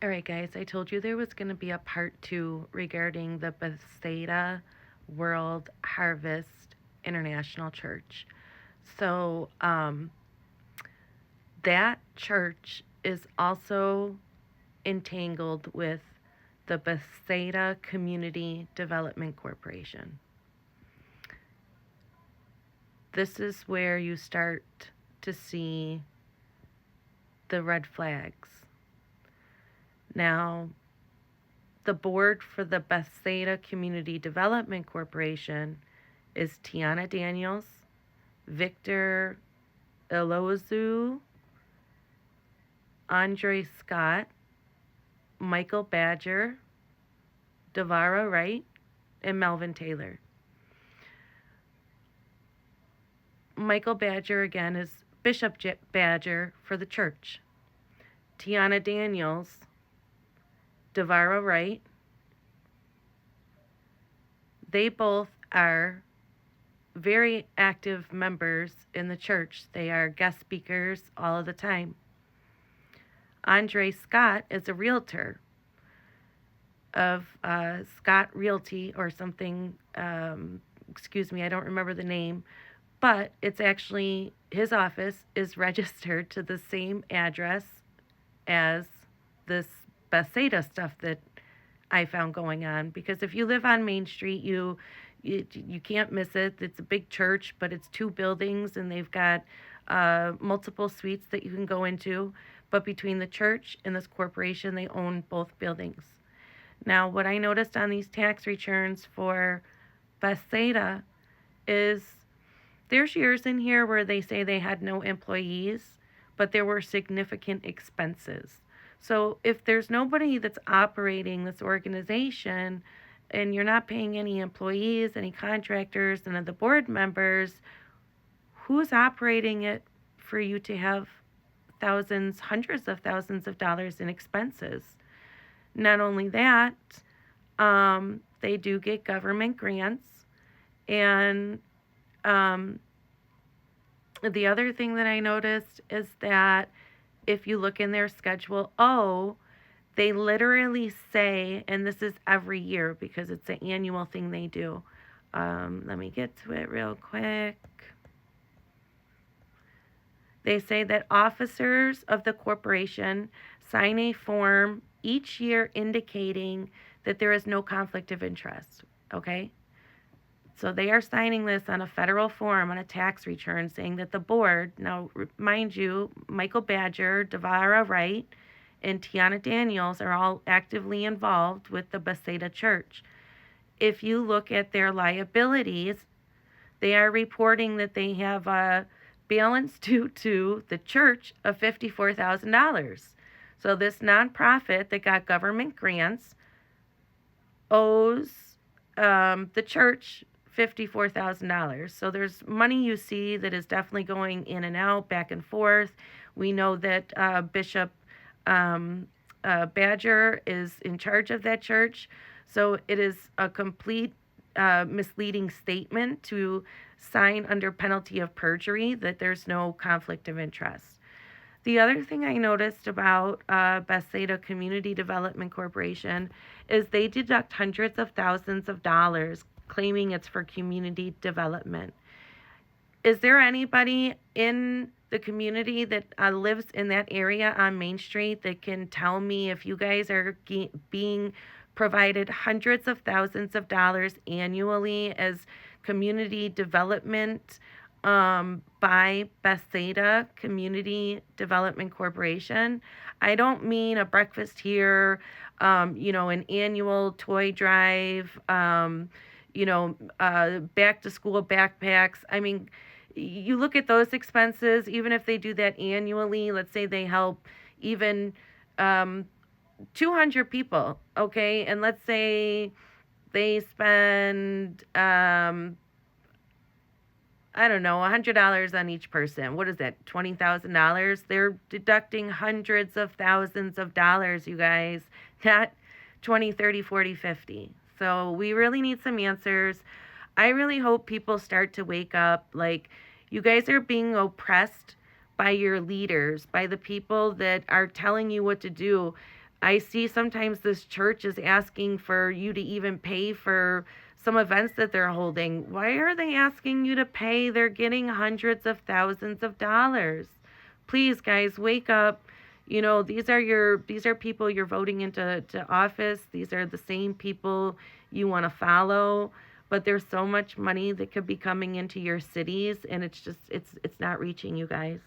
All right, guys, I told you there was going to be a part 2 regarding the Bethsaida World Harvest International Church. So, that church is also entangled with the Bethsaida Community Development Corporation. This is where you start to see the red flags. Now, the board for the Bethsaida Community Development Corporation is Tiana Daniels, Victor Elozu, Andre Scott, Michael Badger, Devara Wright, and Melvin Taylor. Michael Badger, again, is Bishop Badger for the church. Tiana Daniels, Devara Wright, they both are very active members in the church. They are guest speakers all of the time. Andre Scott is a realtor of Scott Realty or something. Excuse me, I don't remember the name, but it's actually his office is registered to the same address as this Bethsaida stuff that I found going on. Because if you live on Main Street, you can't miss it. It's a big church, but it's 2 buildings, and they've got multiple suites that you can go into. But between the church and this corporation, they own both buildings. Now, what I noticed on these tax returns for Bethsaida is there's years in here where they say they had no employees, but there were significant expenses. So if there's nobody that's operating this organization and you're not paying any employees, any contractors, and the board members, who's operating it for you to have thousands, hundreds of thousands of dollars in expenses? Not only that, they do get government grants. And the other thing that I noticed is that if you look in their Schedule O, they literally say, and this is every year because it's an annual thing they do. Let me get to it real quick. They say that officers of the corporation sign a form each year indicating that there is no conflict of interest. Okay? So they are signing this on a federal form on a tax return saying that the board, now mind you, Michael Badger, Devara Wright, and Tiana Daniels are all actively involved with the Bethsaida Church. If you look at their liabilities, they are reporting that they have a balance due to the church of $54,000. So this nonprofit that got government grants owes the church $54,000. So there's money you see that is definitely going in and out, back and forth. We know that Bishop Badger is in charge of that church. So it is a complete misleading statement to sign under penalty of perjury that there's no conflict of interest. The other thing I noticed about Bethsaida Community Development Corporation is they deduct hundreds of thousands of dollars claiming it's for community development. Is there anybody in the community that lives in that area on Main Street that can tell me if you guys are being provided hundreds of thousands of dollars annually as community development by Bethsaida Community Development Corporation? I don't mean a breakfast here, an annual toy drive, back to school backpacks. I mean, you look at those expenses, even if they do that annually, let's say they help even 200 people, okay? And let's say they spend, I don't know, $100 on each person. What is that, $20,000? They're deducting hundreds of thousands of dollars, you guys, not 20, 30, 40, 50. So we really need some answers. I really hope people start to wake up. Like, you guys are being oppressed by your leaders, by the people that are telling you what to do. I see sometimes this church is asking for you to even pay for some events that they're holding. Why are they asking you to pay? They're getting hundreds of thousands of dollars. Please, guys, wake up. You know, these are people you're voting into office. These are the same people you want to follow. But there's so much money that could be coming into your cities, and it's not reaching you guys.